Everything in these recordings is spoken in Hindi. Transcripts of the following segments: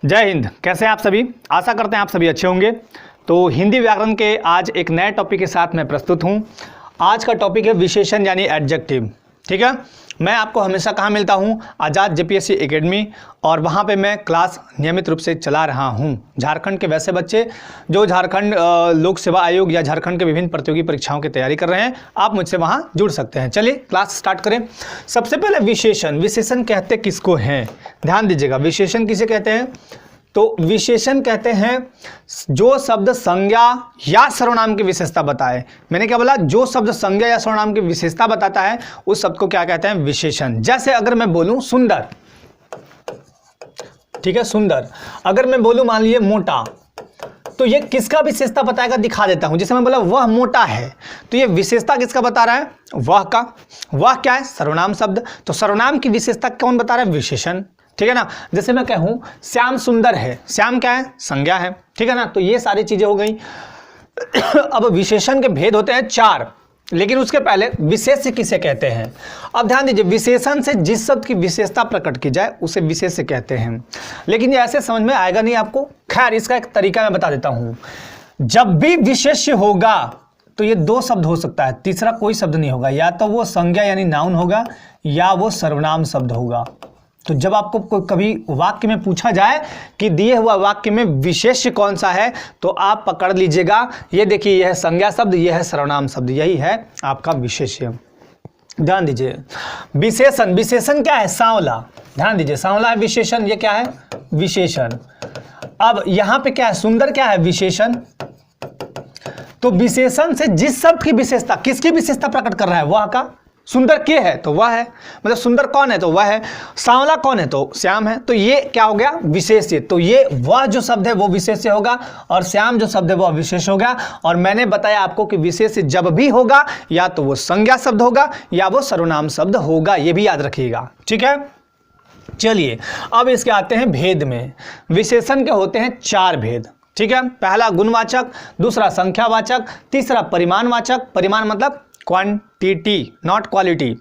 जय हिंद। कैसे हैं आप सभी? आशा करते हैं आप सभी अच्छे होंगे। तो हिंदी व्याकरण के आज एक नए टॉपिक के साथ मैं प्रस्तुत हूं। आज का टॉपिक है विशेषण यानी एडजेक्टिव। ठीक है, मैं आपको हमेशा कहाँ मिलता हूं? आज़ाद जेपीएससी एकेडमी, और वहां पे मैं क्लास नियमित रूप से चला रहा हूं। झारखंड के वैसे बच्चे जो झारखंड लोक सेवा आयोग या झारखंड के विभिन्न प्रतियोगी परीक्षाओं की तैयारी कर रहे हैं, आप मुझसे वहां जुड़ सकते हैं। चलिए क्लास स्टार्ट करें। सबसे पहले विशेषण। विशेषण कहते किसको हैं? ध्यान दीजिएगा, विशेषण किसे कहते हैं? तो विशेषण कहते हैं जो शब्द संज्ञा या सर्वनाम की विशेषता बताए। मैंने क्या बोला? जो शब्द संज्ञा या सर्वनाम की विशेषता बताता है उस शब्द को क्या कहते हैं? विशेषण। जैसे अगर मैं बोलूं सुंदर, ठीक है, सुंदर। अगर मैं बोलूं मान लीजिए मोटा, तो ये किसका विशेषता बताएगा? दिखा देता हूं। जैसे मैं बोला वह मोटा है, तो ये विशेषता किसका बता रहा है? वह का। वह क्या है? सर्वनाम शब्द। तो सर्वनाम की विशेषता कौन बता रहा है? विशेषण। ठीक है ना। जैसे मैं कहूं श्याम सुंदर है, श्याम क्या है? संज्ञा है। ठीक है ना। तो ये सारी चीजें हो गई। अब विशेषण के भेद होते हैं चार, लेकिन उसके पहले विशेष्य किसे कहते हैं? अब ध्यान दीजिए, विशेषण से जिस शब्द की विशेषता प्रकट की जाए उसे विशेष्य कहते हैं। लेकिन ये ऐसे समझ में आएगा नहीं आपको। खैर, इसका एक तरीका मैं बता देता हूं। जब भी विशेष्य होगा तो ये दो शब्द हो सकता है, तीसरा कोई शब्द नहीं होगा। या तो वो संज्ञा यानी नाउन होगा या वो सर्वनाम शब्द होगा। तो जब आपको कभी वाक्य में पूछा जाए कि दिए हुआ वाक्य में विशेष्य कौन सा है, तो आप पकड़ लीजिएगा, ये देखिए, यह है संज्ञा शब्द, यह है सर्वनाम शब्द, यही है आपका विशेष्य। ध्यान दीजिए, विशेषण। विशेषण क्या है? सांवला। ध्यान दीजिए, सांवला है विशेषण। ये क्या है? विशेषण। अब यहां पे क्या है? सुंदर क्या है? विशेषण। तो विशेषण से जिस शब्द की विशेषता, किसकी विशेषता प्रकट कर रहा है? वह का। सुंदर के है तो वह है, मतलब सुंदर कौन है? तो वह है। सांवला कौन है? तो श्याम है। तो ये क्या हो गया? विशेष्य। तो ये वह जो शब्द है वो विशेष्य होगा और श्याम जो शब्द है वो अविशेष होगा। और मैंने बताया आपको कि विशेष्य जब भी होगा या तो वो संज्ञा शब्द होगा या वो सर्वनाम शब्द होगा, ये भी याद रखिएगा। ठीक है, चलिए अब इसके आते हैं भेद में। विशेषण के होते हैं चार भेद। ठीक है, पहला गुणवाचक, दूसरा संख्यावाचक, तीसरा परिमाणवाचक। परिमाण मतलब क्वांटिटी, नॉट क्वालिटी।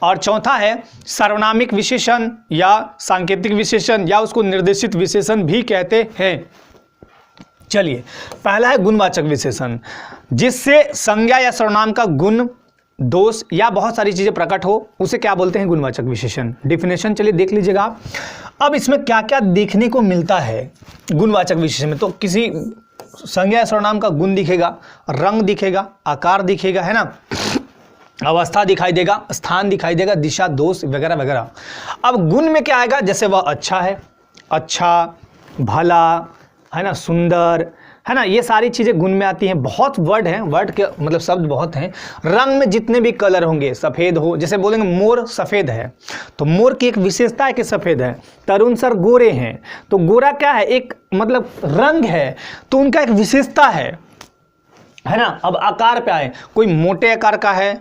और चौथा है सार्वनामिक विशेषण या सांकेतिक विशेषण, या उसको निर्देशित विशेषण भी कहते हैं। चलिए, पहला है गुणवाचक विशेषण, जिससे संज्ञा या सर्वनाम का गुण, दोष या बहुत सारी चीजें प्रकट हो, उसे क्या बोलते हैं? गुणवाचक विशेषण। डिफिनेशन चलिए देख लीजिएगा आप। अब इसमें क्या क्या देखने को मिलता है गुणवाचक विशेषण में? तो किसी संज्ञा सर्वनाम का गुण दिखेगा, रंग दिखेगा, आकार दिखेगा, है ना, अवस्था दिखाई देगा, स्थान दिखाई देगा, दिशा, दोष वगैरह वगैरह। अब गुण में क्या आएगा? जैसे वह अच्छा है, अच्छा, भला, है ना, सुंदर, है ना, ये सारी चीजें गुण में आती हैं। बहुत वर्ड हैं, वर्ड के मतलब शब्द बहुत हैं। रंग में जितने भी कलर होंगे, सफेद हो, जैसे बोलेंगे मोर सफेद है, तो मोर की एक विशेषता है कि सफेद है। तरुण सर गोरे हैं, तो गोरा क्या है? एक मतलब रंग है, तो उनका एक विशेषता है ना। अब आकार पे आए, कोई मोटे आकार का है,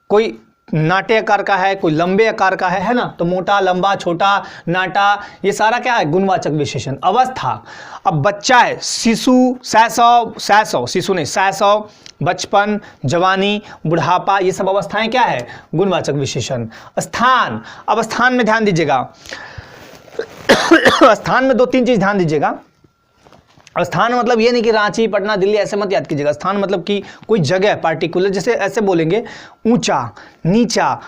कोई नाटे आकार का है, कोई लंबे आकार का है ना। तो मोटा, लंबा, छोटा, नाटा, ये सारा क्या है? गुणवाचक विशेषण। अवस्था, अब बच्चा है, शिशु, शैशव, शिशु नहीं, शैशव, बचपन, जवानी, बुढ़ापा, ये सब अवस्थाएं क्या है? गुणवाचक विशेषण। स्थान, अब स्थान में ध्यान दीजिएगा। स्थान में दो तीन चीज ध्यान दीजिएगा। स्थान मतलब ये नहीं कि रांची, पटना, दिल्ली, ऐसे मत याद कीजिएगा। स्थान मतलब कि कोई जगह पार्टिकुलर, जैसे ऐसे बोलेंगे ऊंचा, नीचा,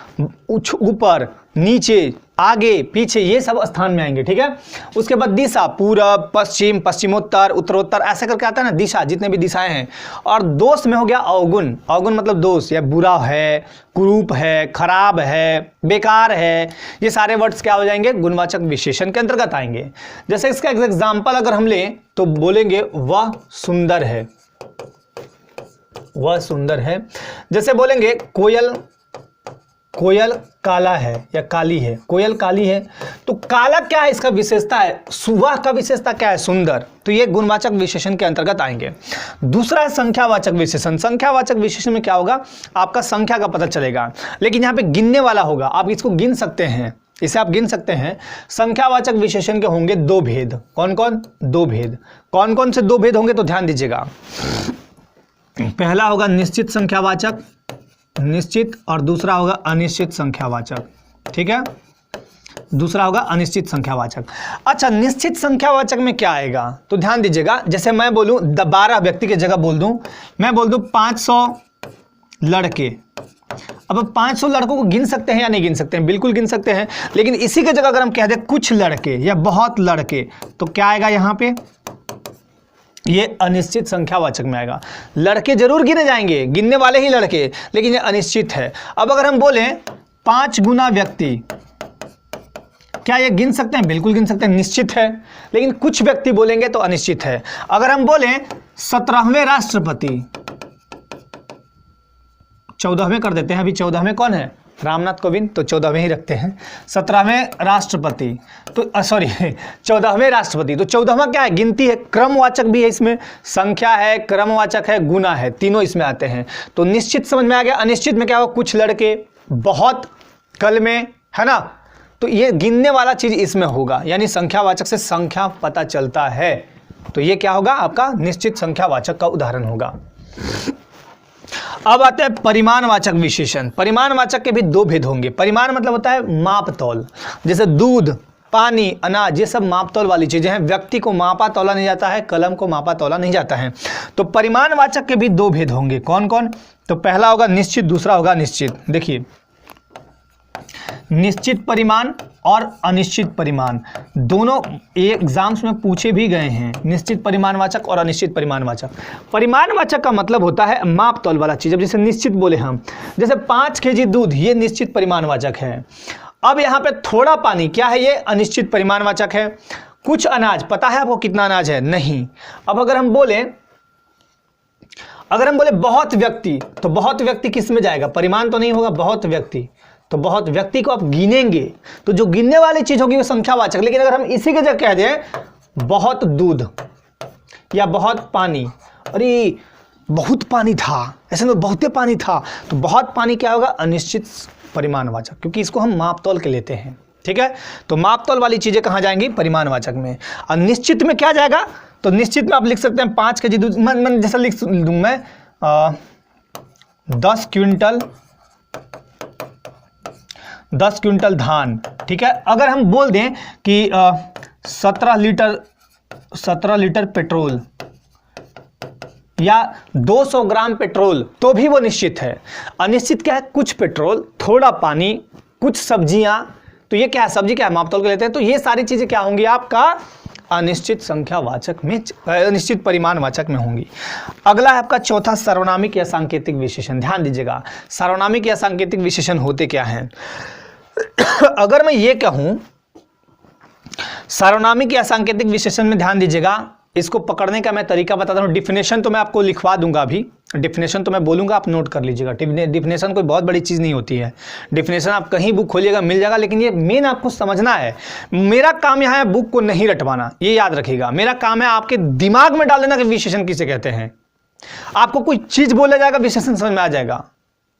ऊपर, नीचे, आगे, पीछे, ये सब स्थान में आएंगे। ठीक है, उसके बाद दिशा, पूरब, पश्चिम, पश्चिमोत्तर, उत्तरोत्तर, ऐसे करके आता है ना दिशा, जितने भी दिशाएं हैं। और दोष में हो गया अवगुण। अवगुण मतलब दोष, या बुरा है, कुरूप है, खराब है, बेकार है, ये सारे वर्ड्स क्या हो जाएंगे? गुणवाचक विशेषण के अंतर्गत आएंगे। जैसे इसका एग्जाम्पल अगर हम लें तो बोलेंगे वह सुंदर है, वह सुंदर है। जैसे बोलेंगे कोयल, कोयल काला है या काली है, कोयल काली है, तो काला क्या है? इसका विशेषता है। वह का विशेषता क्या है? सुंदर। तो ये गुणवाचक विशेषण के अंतर्गत आएंगे। दूसरा है संख्यावाचक विशेषण। संख्यावाचक विशेषण में क्या होगा? आपका संख्या का पता चलेगा, लेकिन यहाँ पे गिनने वाला होगा, आप इसको गिन सकते हैं, इसे आप गिन सकते हैं। संख्यावाचक विशेषण के होंगे दो भेद। कौन कौन? दो भेद। कौन कौन से दो भेद होंगे? तो ध्यान दीजिएगा। पहला होगा निश्चित संख्यावाचक, निश्चित, और दूसरा होगा अनिश्चित संख्यावाचक। ठीक है, दूसरा होगा अनिश्चित संख्यावाचक। अच्छा, निश्चित संख्यावाचक में क्या आएगा, तो ध्यान दीजिएगा, जैसे मैं बोलूं 12 व्यक्ति की जगह बोल दूं, मैं बोल दूं 500 लड़के। अब 500 लड़कों को गिन सकते हैं या नहीं गिन सकते हैं, बिल्कुल गिन सकते हैं, लेकिन इसी की जगह अगर हम कह दें कुछ लड़के या बहुत लड़के, तो क्या आएगा यहाँ पे, ये अनिश्चित संख्यावाचक में आएगा। लड़के जरूर गिने जाएंगे, गिनने वाले ही लड़के, लेकिन ये अनिश्चित है। अब अगर हम बोलें 5 गुना व्यक्ति, क्या ये गिन सकते हैं, बिल्कुल गिन सकते हैं, निश्चित है, लेकिन कुछ व्यक्ति बोलेंगे तो अनिश्चित है। अगर हम बोलें 17वें राष्ट्रपति, 14वें कर देते हैं, अभी 14वें कौन है, रामनाथ कोविंद, तो 14वें ही रखते हैं। 17वें राष्ट्रपति, तो सॉरी 14वें राष्ट्रपति, तो 14वां क्या है, गिनती है, क्रमवाचक भी है, इसमें संख्या है, क्रमवाचक है, गुना है, तीनों इसमें आते हैं। तो निश्चित समझ में आ गया। अनिश्चित में क्या होगा, कुछ लड़के, बहुत, कल में, है ना, तो ये गिनने वाला चीज इसमें होगा, यानी संख्यावाचक से संख्या पता चलता है, तो ये क्या होगा, आपका निश्चित संख्यावाचक का उदाहरण होगा। अब आते हैं परिमाणवाचक विशेषण। परिमाणवाचक के भी दो भेद होंगे। परिमाण मतलब होता है माप तौल, जैसे दूध, पानी, अनाज, ये सब माप तौल वाली चीजें हैं। व्यक्ति को मापा तौला नहीं जाता है, कलम को मापा तौला नहीं जाता है। तो परिमाणवाचक के भी दो भेद होंगे। कौन कौन, तो पहला होगा निश्चित, दूसरा होगा अनिश्चित। देखिए, निश्चित परिमाण और अनिश्चित परिमाण दोनों एग्जाम्स में पूछे भी गए हैं, निश्चित परिमाणवाचक और अनिश्चित परिमाणवाचक। परिमाणवाचक का मतलब होता है माप तौल वाला चीज। अब जैसे निश्चित बोले हम, जैसे 5 kg दूध, ये निश्चित परिमाणवाचक है। अब यहाँ पे थोड़ा पानी, क्या है, ये अनिश्चित परिमाणवाचक है। कुछ अनाज, पता है आपको कितना अनाज है, नहीं। अब अगर हम बोले बहुत व्यक्ति, तो बहुत व्यक्ति किस में जाएगा, परिमाण तो नहीं होगा, बहुत व्यक्ति, तो बहुत व्यक्ति को आप गिनेंगे, तो जो गिनने वाली चीज होगी वो संख्यावाचक। लेकिन अगर हम इसी के जगह कह दें बहुत दूध या बहुत पानी, अरे बहुत पानी था, ऐसे में बहुते पानी था, तो बहुत पानी क्या होगा, अनिश्चित परिमाणवाचक, क्योंकि इसको हम मापतौल के लेते हैं। ठीक है, तो मापतौल वाली चीजें कहाँ जाएंगी, परिमाणवाचक में। और निश्चित में क्या जाएगा, तो निश्चित में आप लिख सकते हैं 5 kg दूध, मैं जैसा लिख दूं मैं 10 क्विंटल धान। ठीक है, अगर हम बोल दें कि 17 लीटर पेट्रोल या 200 ग्राम पेट्रोल, तो भी वो निश्चित है। अनिश्चित क्या है, कुछ पेट्रोल, थोड़ा पानी, कुछ सब्जियां, तो ये क्या है, सब्जी क्या है, मापतौल के लेते हैं। तो ये सारी चीजें क्या होंगी आपका अनिश्चित संख्यावाचक में, अनिश्चित परिमाणवाचक में होंगी। अगला है आपका चौथा सार्वनामिक या सांकेतिक विशेषण। ध्यान दीजिएगा, सार्वनामिक या सांकेतिक विशेषण होते क्या हैं। अगर मैं ये कहूं सार्वनामिक या सांकेतिक विशेषण में, ध्यान दीजिएगा, इसको पकड़ने का मैं तरीका बताता हूं। डिफिनेशन तो मैं आपको लिखवा दूंगा, अभी डिफिनेशन तो मैं बोलूंगा, आप नोट कर लीजिएगा। डिफिनेशन कोई बहुत बड़ी चीज़ नहीं होती है, डिफिनेशन आप कहीं बुक खोलिएगा मिल जाएगा, लेकिन ये मेन आपको समझना है। मेरा काम यहाँ है बुक को नहीं रटवाना, ये याद रखिएगा। मेरा काम है आपके दिमाग में डाल देना कि विशेषण किसे कहते हैं। आपको कोई चीज़ बोला जाएगा, विशेषण समझ में आ जाएगा।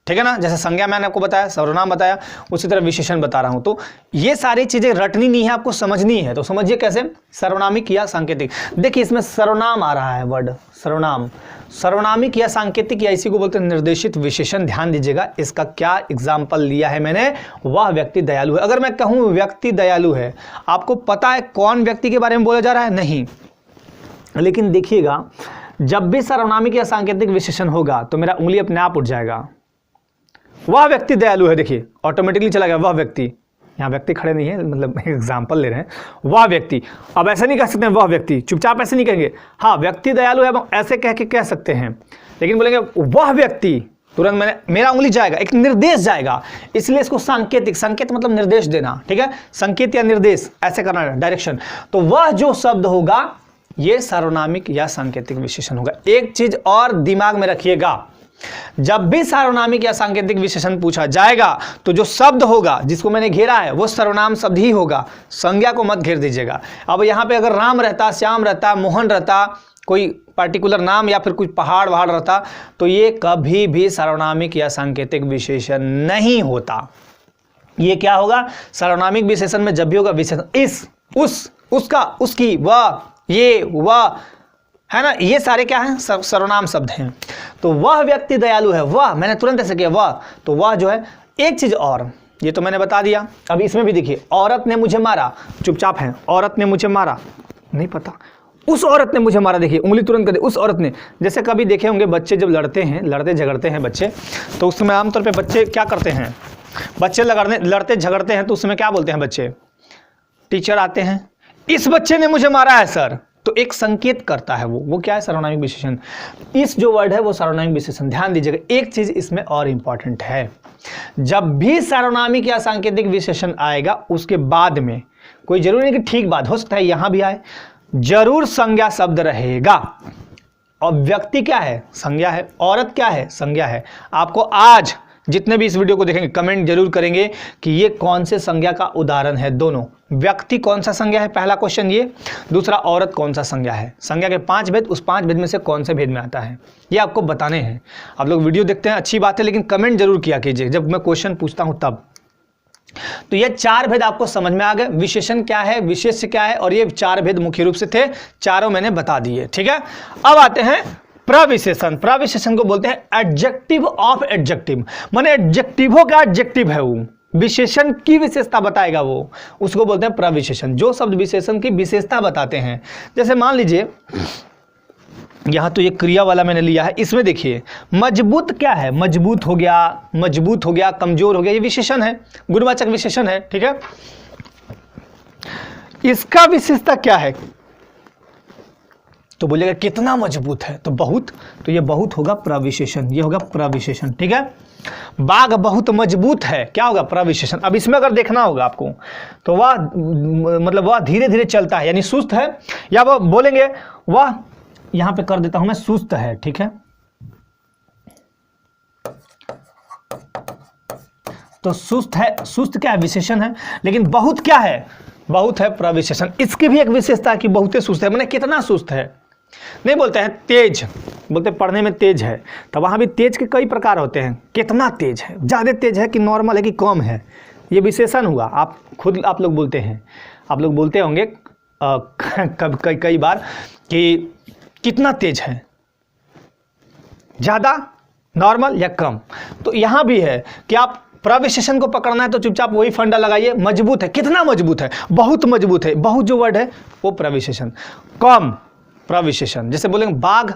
ठीक है ना, जैसे संज्ञा मैंने आपको बताया, सर्वनाम बताया, उसी तरह विशेषण बता रहा हूं। तो ये सारी चीजें रटनी नहीं है, आपको समझनी है। तो समझिए कैसे, सर्वनामिक या सांकेतिक। देखिए इसमें सर्वनाम आ रहा है वर्ड, सर्वनाम, सर्वनामिक या सांकेतिक, या इसी को बोलते हैं निर्देशित विशेषण। ध्यान दीजिएगा, इसका क्या एग्जाम्पल लिया है मैंने, वह व्यक्ति दयालु है। अगर मैं कहूं व्यक्ति दयालु है, आपको पता है कौन व्यक्ति के बारे में बोला जा रहा है, नहीं। लेकिन देखिएगा, जब भी सर्वनामिक या सांकेतिक विशेषण होगा तो मेरा उंगली अपने आप उठ जाएगा, वह व्यक्ति दयालु है। देखिए ऑटोमेटिकली चला गया, वह व्यक्ति, यहाँ व्यक्ति खड़े नहीं है, मतलब एग्जाम्पल ले रहे हैं, वह व्यक्ति। अब ऐसे नहीं कह सकते हैं वह व्यक्ति, चुपचाप ऐसे नहीं कहेंगे, हाँ व्यक्ति दयालु है ऐसे कह के कह सकते हैं, लेकिन बोलेंगे वह व्यक्ति, तुरंत मेरा उंगली जाएगा, एक निर्देश जाएगा, इसलिए इसको सांकेतिक, संकेत मतलब निर्देश देना। ठीक है, संकेत या निर्देश ऐसे करना, डायरेक्शन। तो वह जो शब्द होगा ये सार्वनामिक या सांकेतिक विशेषण होगा। एक चीज और दिमाग में रखिएगा, जब भी सार्वनामिक या सांकेतिक विशेषण पूछा जाएगा तो जो शब्द होगा जिसको मैंने घेरा है वो सर्वनाम शब्द ही होगा, संज्ञा को मत घेर दीजिएगा। अब यहाँ पे अगर राम रहता, श्याम रहता, मोहन रहता, कोई पर्टिकुलर नाम या फिर कुछ पहाड़ वहाड़ रहता, तो ये कभी भी सार्वनामिक या सांकेतिक विशेषण नहीं होता। ये क्या होगा, सार्वनामिक विशेषण में जब भी होगा विशेषण इस, उस, उसका, उसकी, वह, ये, वह, है ना, ये सारे क्या हैं, सर्वनाम शब्द हैं। तो वह व्यक्ति दयालु है, वह मैंने तुरंत ऐसे किया, वह, तो वह जो है। एक चीज और, ये तो मैंने बता दिया। अब इसमें भी देखिए, औरत ने मुझे मारा, चुपचाप है, औरत ने मुझे मारा, नहीं पता, उस औरत ने मुझे मारा, देखिए उंगली तुरंत कर दे, उस औरत ने। जैसे कभी देखे होंगे बच्चे जब लड़ते हैं, लड़ते झगड़ते हैं बच्चे, तो उस समय आमतौर पे बच्चे क्या करते हैं, बच्चे लड़ते झगड़ते हैं तो उस समय क्या बोलते हैं बच्चे, टीचर आते हैं, इस बच्चे ने मुझे मारा है सर, तो एक संकेत करता है वो क्या है, सर्वनामिक विशेषण। इस जो वर्ड है वो सर्वनामिक विशेषण। ध्यान दीजिएगा, एक चीज इसमें और इंपॉर्टेंट है, जब भी सर्वनामिक या सांकेतिक विशेषण आएगा उसके बाद में कोई जरूरी नहीं कि ठीक बात, हो सकता है यहां भी आए, जरूर संज्ञा शब्द रहेगा। और व्यक्ति क्या है, संज्ञा है, औरत क्या है, संज्ञा है। आपको आज जितने भी इस वीडियो को देखेंगे कमेंट जरूर करेंगे कि ये कौन से संज्ञा का उदाहरण है। दोनों, व्यक्ति कौन सा संज्ञा है, पहला क्वेश्चन ये, दूसरा औरत कौन सा संज्ञा है। संज्ञा के 5 भेद, उस 5 भेद में से कौन से भेद में आता है, ये आपको बताने हैं। आप लोग वीडियो देखते हैं अच्छी बात है, लेकिन कमेंट जरूर किया कीजिए जब मैं क्वेश्चन पूछता हूं तब। तो ये 4 भेद आपको समझ में आ गए, विशेषण क्या है, विशेष्य क्या है, और ये 4 भेद मुख्य रूप से थे, चारों मैंने बता दिए। ठीक है, अब आते हैं प्रविशेषण। प्रविशेषण को बोलते हैं एडजेक्टिव ऑफ एडजेक्टिव, माने एडजेक्टिवों का एडजेक्टिव है वो, विशेषण की विशेषता बताएगा वो, उसको बोलते हैं प्रविशेषण। जो शब्द विशेषण की विशेषता बताते हैं, जैसे मान लीजिए यहां तो ये क्रिया वाला मैंने लिया है, इसमें देखिए मजबूत क्या है, मजबूत हो गया, कमजोर हो गया, ये विशेषण है, गुणवाचक विशेषण है। ठीक है, इसका विशेषता क्या है, तो बोलेगा कितना मजबूत है, तो बहुत, तो ये बहुत होगा प्रविशेषण, ये होगा प्रविशेषण। ठीक है, बाघ बहुत मजबूत है, क्या होगा, प्रविशेषण। अब इसमें अगर देखना होगा आपको तो वह मतलब वह धीरे धीरे चलता है, यानी सुस्त है, या वह बोलेंगे वह, यहां पे कर देता हूं मैं, सुस्त है। ठीक है, तो सुस्त है, सुस्त क्या है, विशेषण है, लेकिन बहुत क्या है, बहुत है प्रविशेषण। इसकी भी एक विशेषता है कि बहुत सुस्त है, माने कितना सुस्त है। नहीं बोलते हैं तेज, बोलते पढ़ने में तेज है, तो वहां भी तेज के कई प्रकार होते हैं, कितना तेज है, ज्यादा तेज है कि नॉर्मल है कि कम है, ये विशेषण हुआ। आप खुद आप लोग बोलते हैं, आप लोग बोलते होंगे कई बार कि कितना तेज है, ज्यादा, नॉर्मल या कम। तो यहां भी है कि आप प्रविशेषण को पकड़ना है तो चुपचाप वही फंडा लगाइए, मजबूत है, कितना मजबूत है, बहुत मजबूत है, बहुत जो वर्ड है वो प्रविशेषण। कम, प्रविशेषण, जैसे बोलेंगे बाघ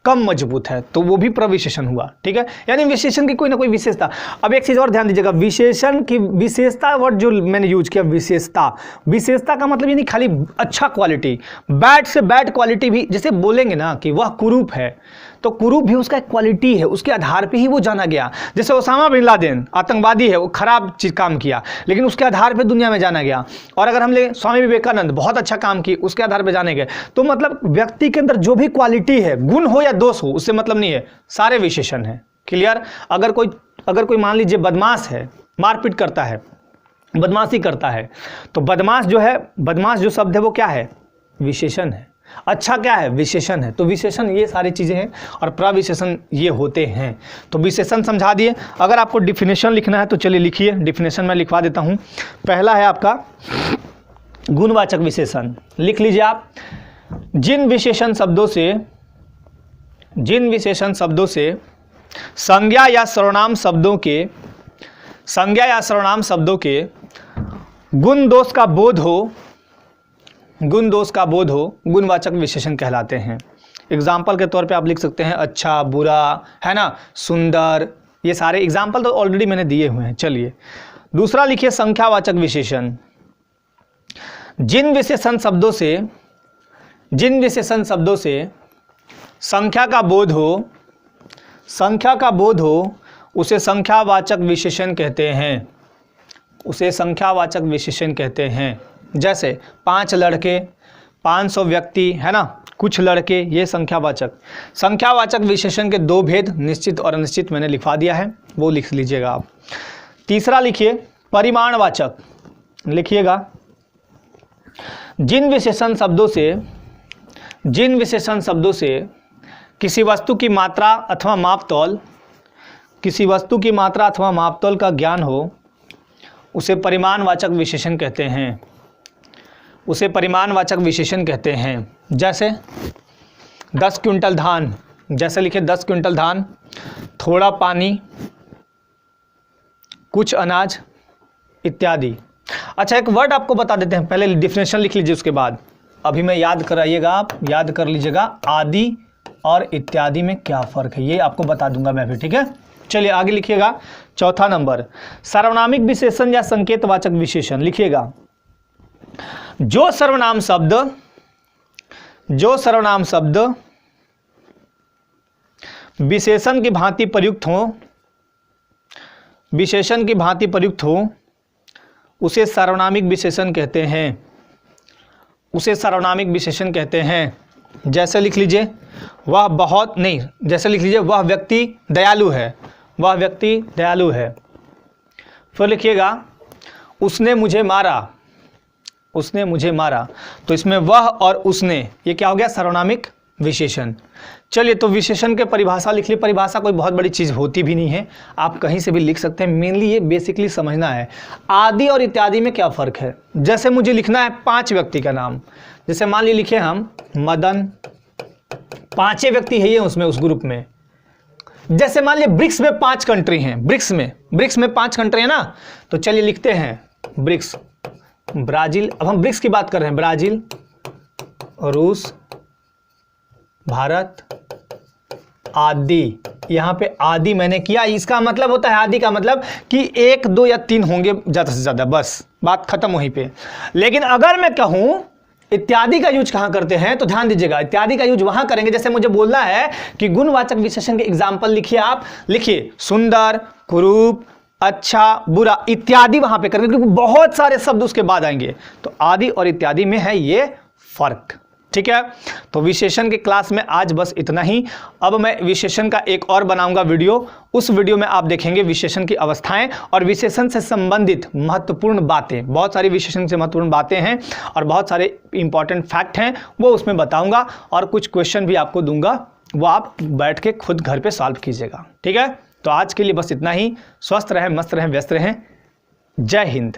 कम मजबूत है, तो वो भी प्रविशेषण हुआ। ठीक है, यानी विशेषण की कोई ना कोई विशेषता। अब एक चीज और ध्यान दीजिएगा, विशेषण की विशेषता वर्ड जो मैंने यूज किया, विशेषता, विशेषता का मतलब ये नहीं खाली अच्छा क्वालिटी, बैड से बैड क्वालिटी भी। जैसे बोलेंगे ना कि वह कुरूप है, तो कुरूप भी उसका एक क्वालिटी है, उसके आधार पे ही वो जाना गया। जैसे ओसामा बिन लादेन आतंकवादी है, वो खराब चीज काम किया, लेकिन उसके आधार पे दुनिया में जाना गया। और अगर हम ले स्वामी विवेकानंद, बहुत अच्छा काम किए, उसके आधार पे जाने गए। तो मतलब व्यक्ति के अंदर जो भी क्वालिटी है, गुण हो या दोष हो, उससे मतलब नहीं है, सारे विशेषण है। क्लियर। अगर कोई मान लीजिए बदमाश है, मारपीट करता है, बदमाशी करता है, तो बदमाश जो है, बदमाश जो शब्द है वो क्या है, विशेषण है। अच्छा क्या है, विशेषण है। तो विशेषण ये सारी चीजें हैं, और प्रविशेषण ये होते हैं। तो विशेषण समझा दिए। अगर आपको डिफिनेशन लिखना है तो चलिए लिखिए, डिफिनेशन मैं लिखवा देता हूं। पहला है आपका गुणवाचक विशेषण, लिख लीजिए आप। जिन विशेषण शब्दों से संज्ञा या सर्वनाम शब्दों के गुण दोष का बोध हो, गुणवाचक विशेषण कहलाते हैं। एग्जाम्पल के तौर पे आप लिख सकते हैं अच्छा, बुरा, है ना, सुंदर, ये सारे एग्जाम्पल तो ऑलरेडी मैंने दिए हुए हैं। चलिए दूसरा लिखिए संख्यावाचक विशेषण। जिन विशेषण शब्दों से संख्या का बोध हो उसे संख्यावाचक विशेषण कहते हैं। जैसे 5 लड़के, 500 व्यक्ति, है ना, कुछ लड़के, ये संख्यावाचक विशेषण के 2 भेद, निश्चित और अनिश्चित, मैंने लिखवा दिया है, वो लिख लीजिएगा आप। तीसरा लिखिए परिमाणवाचक, लिखिएगा। जिन विशेषण शब्दों से किसी वस्तु की मात्रा अथवा मापतौल का ज्ञान हो, उसे परिमाणवाचक विशेषण कहते हैं। जैसे 10 क्विंटल धान, जैसे लिखे 10 क्विंटल धान, थोड़ा पानी, कुछ अनाज, इत्यादि। अच्छा, एक वर्ड आपको बता देते हैं, पहले डिफिनेशन लिख लीजिए, उसके बाद अभी मैं याद कराइएगा, आप याद कर लीजिएगा आदि और इत्यादि में क्या फ़र्क है, ये आपको बता दूंगा मैं भी, ठीक है। चलिए आगे लिखिएगा, चौथा नंबर, सार्वनामिक विशेषण या संकेतवाचक विशेषण। लिखिएगा, जो सर्वनाम शब्द विशेषण की भांति प्रयुक्त हो, उसे सार्वनामिक विशेषण कहते हैं। जैसे लिख लीजिए, वह बहुत नहीं, जैसे लिख लीजिए, वह व्यक्ति दयालु है। फिर लिखिएगा, उसने मुझे मारा। तो इसमें वह और उसने, ये क्या हो गया, सार्वनामिक विशेषण। चलिए, तो विशेषण के परिभाषा लिख ली। परिभाषा कोई बहुत बड़ी चीज़ होती भी नहीं है, आप कहीं से भी लिख सकते हैं। मेनली ये बेसिकली समझना है आदि और इत्यादि में क्या फ़र्क है। जैसे मुझे लिखना है 5 व्यक्ति का नाम, जैसे मान लीजिए लिखे हम मदन, 5 व्यक्ति है ये उसमें, उस ग्रुप में। जैसे मान लीजिए ब्रिक्स में 5 कंट्री हैं, ब्रिक्स में 5 कंट्री है ना, तो चलिए लिखते हैं ब्रिक्स, ब्राज़ील, अब हम ब्रिक्स की बात कर रहे हैं, ब्राज़ील, रूस, भारत, आदि। यहाँ पे आदि मैंने किया, इसका मतलब होता है, आदि का मतलब कि 1, 2 या 3 होंगे ज़्यादा से ज़्यादा, बस बात खत्म वहीं पे। लेकिन अगर मैं कहूँ इत्यादि का यूज कहाँ करते हैं, तो ध्यान दीजिएगा, इत्यादि का यूज वहाँ करेंगे, जैसे मुझे बोलना है कि गुणवाचक विशेषण के एग्जाम्पल लिखिए। आप लिखिए सुंदर, कुरूप, अच्छा, बुरा, इत्यादि वहाँ पे करेंगे, क्योंकि बहुत सारे शब्द उसके बाद आएंगे। तो आदि और इत्यादि में है ये फर्क, ठीक है। तो विशेषण के क्लास में आज बस इतना ही। अब मैं विशेषण का एक और बनाऊंगा वीडियो, उस वीडियो में आप देखेंगे विशेषण की अवस्थाएं और विशेषण से संबंधित महत्वपूर्ण बातें। बहुत सारी विशेषण से महत्वपूर्ण बातें हैं और बहुत सारे इंपॉर्टेंट फैक्ट हैं, वो उसमें बताऊंगा और कुछ क्वेश्चन भी आपको दूंगा, वो आप बैठ के खुद घर पे सॉल्व कीजिएगा, ठीक है। तो आज के लिए बस इतना ही। स्वस्थ रहें, मस्त रहें, व्यस्त रहें। जय हिंद।